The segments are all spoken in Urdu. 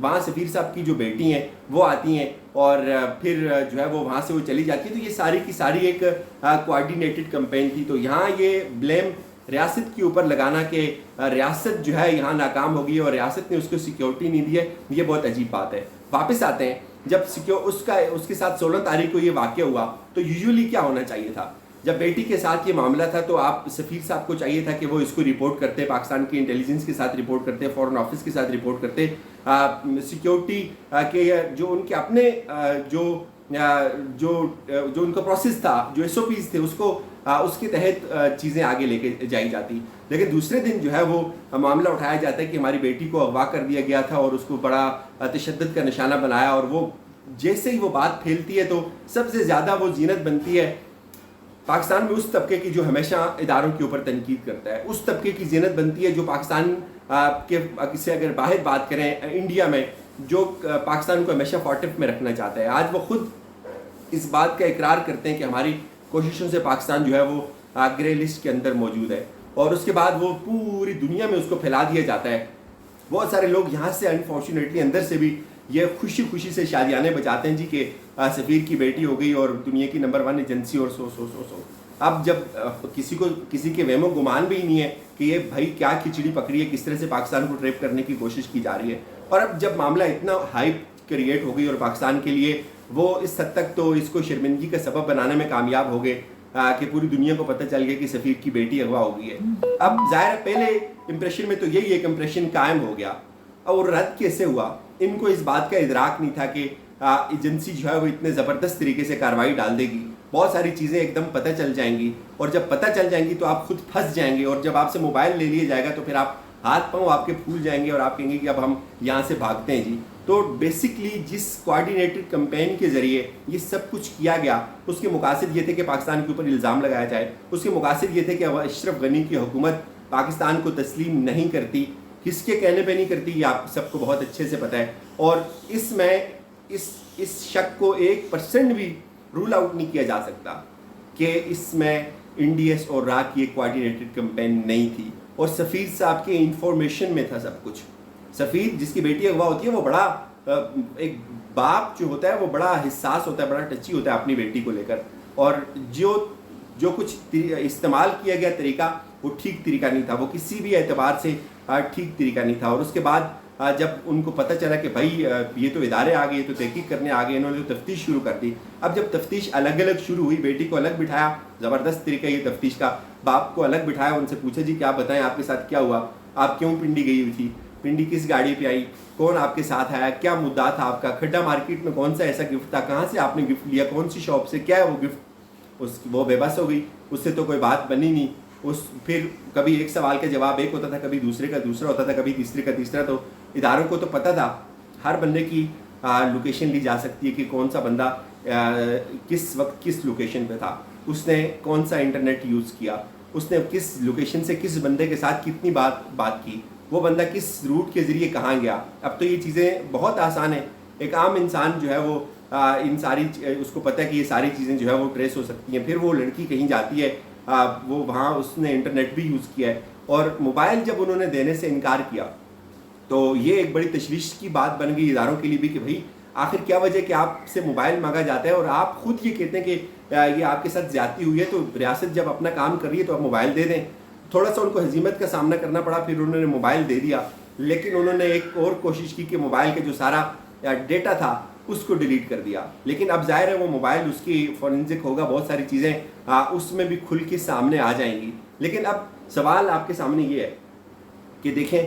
وہاں سفیر صاحب کی جو بیٹی ہیں وہ آتی ہیں اور پھر جو ہے وہ وہاں سے وہ چلی جاتی ہے. تو یہ ساری کی ساری ایک کوآرڈینیٹڈ کمپین تھی. تو یہاں یہ بلیم ریاست کے اوپر لگانا کہ ریاست جو ہے یہاں ناکام ہو گئی اور ریاست نے اس کو سیکیورٹی نہیں دی ہے, یہ بہت عجیب بات ہے. واپس آتے ہیں, جب اس کے ساتھ 16 تاریخ کو یہ واقعہ ہوا تو یوزولی کیا ہونا چاہیے تھا؟ جب بیٹی کے ساتھ یہ معاملہ تھا تو آپ سفیر صاحب کو چاہیے تھا کہ وہ اس کو رپورٹ کرتے, پاکستان کی انٹیلیجنس کے ساتھ رپورٹ کرتے, فورن آفس کے ساتھ رپورٹ کرتے, سیکیورٹی کے جو ان کے اپنے جو ان کا پروسیس تھا, جو SOPs تھے, اس کے تحت چیزیں آگے لے کے جائی جاتی. لیکن دوسرے دن جو ہے وہ معاملہ اٹھایا جاتا ہے کہ ہماری بیٹی کو اغوا کر دیا گیا تھا اور اس کو بڑا تشدد کا نشانہ بنایا, اور وہ جیسے ہی وہ بات پھیلتی ہے تو سب سے زیادہ وہ زینت بنتی ہے پاکستان میں اس طبقے کی جو ہمیشہ اداروں کے اوپر تنقید کرتا ہے. اس طبقے کی زینت بنتی ہے جو پاکستان کے سے اگر باہر بات کریں انڈیا میں, جو پاکستان کو ہمیشہ فارٹف میں رکھنا چاہتا ہے. آج وہ خود اس بات کا اقرار کرتے ہیں کہ ہماری کوششوں سے پاکستان جو ہے وہ گرے لسٹ کے اندر موجود ہے, اور اس کے بعد وہ پوری دنیا میں اس کو پھیلا دیا جاتا ہے. بہت سارے لوگ یہاں سے انفارچونیٹلی اندر سے بھی یہ خوشی سے شادیانے بجاتے ہیں جی کہ سفیر کی بیٹی ہو گئی اور دنیا کی نمبر 1 ایجنسی اور سو. اب جب کسی کے وہم و گمان بھی نہیں ہے کہ یہ بھائی کیا کھچڑی پکڑی ہے, کس طرح سے پاکستان کو ٹریپ کرنے کی کوشش کی جا رہی ہے. اور اب جب معاملہ اتنا ہائپ کریٹ ہو گئی اور پاکستان کے لیے وہ اس حد تک تو اس کو شرمندگی کا سبب بنانے میں کامیاب ہو گئے کہ پوری دنیا کو پتہ چل گیا کہ سفیر کی بیٹی اغوا ہو گئی ہے. اب ظاہر ہے پہلے امپریشن میں تو یہی ایک امپریشن قائم ہو گیا, اور رد کیسے ہوا؟ ان کو اس بات کا ادراک نہیں تھا کہ ایجنسی جو ہے وہ اتنے زبردست طریقے سے کارروائی ڈال دے گی, بہت ساری چیزیں ایک دم پتہ چل جائیں گی, اور جب پتہ چل جائیں گی تو آپ خود پھنس جائیں گے, اور جب آپ سے موبائل لے لیا جائے گا تو پھر آپ ہاتھ پاؤں آپ کے پھول جائیں گے اور آپ کہیں گے کہ اب ہم یہاں سے بھاگتے ہیں جی. تو بیسکلی جس کوآرڈینیٹڈ کمپین کے ذریعے یہ سب کچھ کیا گیا, اس کے مقاصد یہ تھے کہ پاکستان کے اوپر الزام لگایا جائے. اس کے مقاصد یہ تھے کہ اشرف غنی کی حکومت پاکستان کو تسلیم نہیں کرتی. کس کے کہنے پہ نہیں کرتی یہ آپ سب کو بہت اچھے سے پتہ ہے, اور اس میں اس شک کو 1% بھی رول آؤٹ نہیں کیا جا سکتا کہ اس میں انڈیس اور را کی ایک کوآرڈینیٹڈ کمپین نہیں تھی, اور سفیر صاحب کے انفارمیشن میں تھا سب کچھ. سفیر جس کی بیٹی اغوا ہوتی ہے وہ بڑا ایک باپ جو ہوتا ہے وہ بڑا حساس ہوتا ہے, بڑا ٹچی ہوتا ہے اپنی بیٹی کو لے کر, اور جو کچھ استعمال کیا گیا طریقہ وہ ٹھیک طریقہ نہیں تھا, وہ کسی بھی اعتبار سے ٹھیک طریقہ نہیں تھا. اور اس کے بعد جب ان کو پتہ چلا کہ بھائی یہ تو ادارے آ گئے, تو تحقیق کرنے آ گئے, انہوں نے تفتیش شروع کر دی. اب جب تفتیش الگ الگ شروع ہوئی, بیٹی کو الگ بٹھایا, زبردست طریقہ یہ تفتیش کا, باپ کو الگ بٹھایا, ان سے پوچھا جی کیا بتائیں آپ کے ساتھ کیا ہوا, آپ کیوں پنڈی گئی ہوئی تھی, پنڈی کس گاڑی پہ آئی, کون آپ کے ساتھ آیا, کیا مدعا تھا آپ کا, کھڈا مارکیٹ میں کون سا ایسا گفٹ تھا, کہاں سے آپ نے گفٹ لیا, کون سی شاپ سے, کیا ہے وہ گفٹ. وہ بے بس ہو گئی, اس سے تو کوئی بات بنی نہیں. پھر کبھی ایک سوال کا جواب ایک ہوتا تھا, کبھی دوسرے کا دوسرا ہوتا تھا, کبھی تیسرے کا تیسرا. تو اداروں کو تو پتہ تھا ہر بندے کی لوکیشن لی جا سکتی ہے کہ کون سا بندہ کس وقت کس لوکیشن پہ تھا, اس نے کون سا انٹرنیٹ یوز کیا, اس نے کس لوکیشن سے کس بندے کے ساتھ کتنی بات کی, وہ بندہ کس روٹ کے ذریعے کہاں گیا. اب تو یہ چیزیں بہت آسان ہیں, ایک عام انسان جو ہے وہ ان ساری اس کو پتہ ہے کہ یہ ساری چیزیں جو ہے وہ ٹریس ہو سکتی ہیں. پھر وہ لڑکی کہیں جاتی ہے, وہ وہاں اس نے انٹرنیٹ بھی یوز کیا ہے, اور موبائل جب انہوں نے دینے سے انکار کیا تو یہ ایک بڑی تشویش کی بات بن گئی اداروں کے لیے بھی کہ بھائی آخر کیا وجہ کہ آپ سے موبائل مانگا جاتا ہے اور آپ خود یہ کہتے ہیں کہ یہ آپ کے ساتھ زیادتی ہوئی ہے, تو ریاست جب اپنا کام کر رہی ہے تو آپ موبائل دے دیں. تھوڑا سا ان کو ہزیمت کا سامنا کرنا پڑا, پھر انہوں نے موبائل دے دیا, لیکن انہوں نے ایک اور کوشش کی کہ موبائل کا جو سارا ڈیٹا تھا اس کو ڈیلیٹ کر دیا. لیکن اب ظاہر ہے وہ موبائل اس کی فورنزک ہوگا, بہت ساری چیزیں اس میں بھی کھل کے سامنے آ جائیں گی. لیکن اب سوال آپ کے سامنے یہ ہے کہ دیکھیں,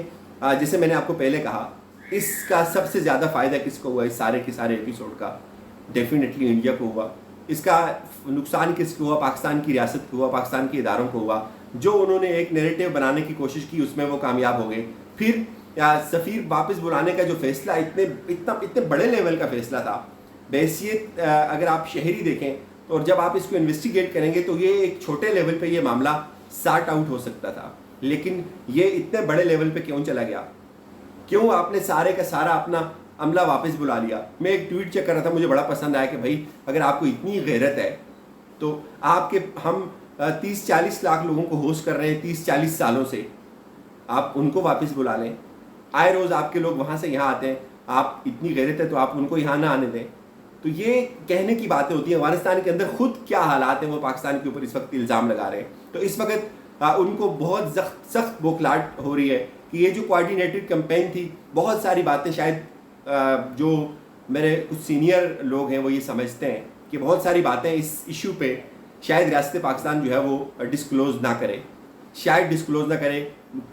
جیسے میں نے آپ کو پہلے کہا, اس کا سب سے زیادہ فائدہ کس کو ہوا اس سارے کے سارے ایپیسوڈ کا؟ ڈیفینیٹلی انڈیا کو ہوا. اس کا نقصان کس کو ہوا؟ پاکستان کی ریاست کو ہوا, پاکستان کے اداروں کو ہوا, جو انہوں نے ایک نیریٹو بنانے کی کوشش کی اس میں وہ کامیاب ہو گئے. پھر سفیر واپس بلانے کا جو فیصلہ اتنے بڑے لیول کا فیصلہ تھا, بحیثیت اگر آپ شہری دیکھیں تو, اور جب آپ اس کو انویسٹیگیٹ کریں گے تو یہ ایک چھوٹے لیول پہ یہ معاملہ سارٹ آؤٹ ہو سکتا تھا, لیکن یہ اتنے بڑے لیول پہ کیوں چلا گیا؟ کیوں آپ نے سارے کا سارا اپنا عملہ واپس بلا لیا؟ میں ایک ٹویٹ چیک کر رہا تھا, مجھے بڑا پسند آیا کہ بھائی اگر آپ کو اتنی غیرت ہے تو ہم 30-40 لاکھ لوگوں کو ہوسٹ کر رہے ہیں 30-40 سالوں سے, آپ ان کو واپس بلا لیں. آئے روز آپ کے لوگ وہاں سے یہاں آتے ہیں, آپ اتنی غیرت ہے تو آپ ان کو یہاں نہ آنے دیں. تو یہ کہنے کی باتیں ہوتی ہیں. افغانستان کے اندر خود کیا حالات ہیں وہ پاکستان کے اوپر اس وقت الزام لگا رہے ہیں. تو اس وقت ان کو بہت سخت بوکھلاہٹ ہو رہی ہے کہ یہ جو کوآرڈینیٹڈ کمپین تھی, بہت ساری باتیں شاید جو میرے کچھ سینئر لوگ ہیں وہ یہ سمجھتے ہیں کہ بہت ساری باتیں اس ایشو پہ شاید ریاست پاکستان جو ہے وہ ڈسکلوز نہ کرے, شاید ڈسکلوز نہ کرے.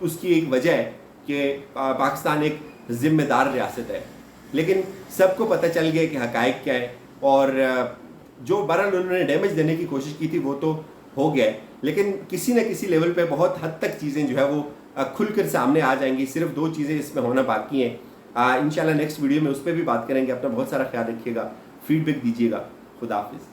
اس کی ایک وجہ ہے کہ پاکستان ایک ذمہ دار ریاست ہے. لیکن سب کو پتہ چل گیا کہ حقائق کیا ہے, اور جو بہرحال انہوں نے ڈیمیج دینے کی کوشش کی تھی وہ تو ہو گیا ہے, لیکن کسی نہ کسی لیول پہ بہت حد تک چیزیں جو ہے وہ کھل کر سامنے آ جائیں گی. صرف 2 چیزیں اس میں ہونا باقی ہیں. انشاءاللہ نیکسٹ ویڈیو میں اس پہ بھی بات کریں گے. اپنا بہت سارا خیال رکھیے گا, فیڈ بیک دیجیے گا. خدا حافظ.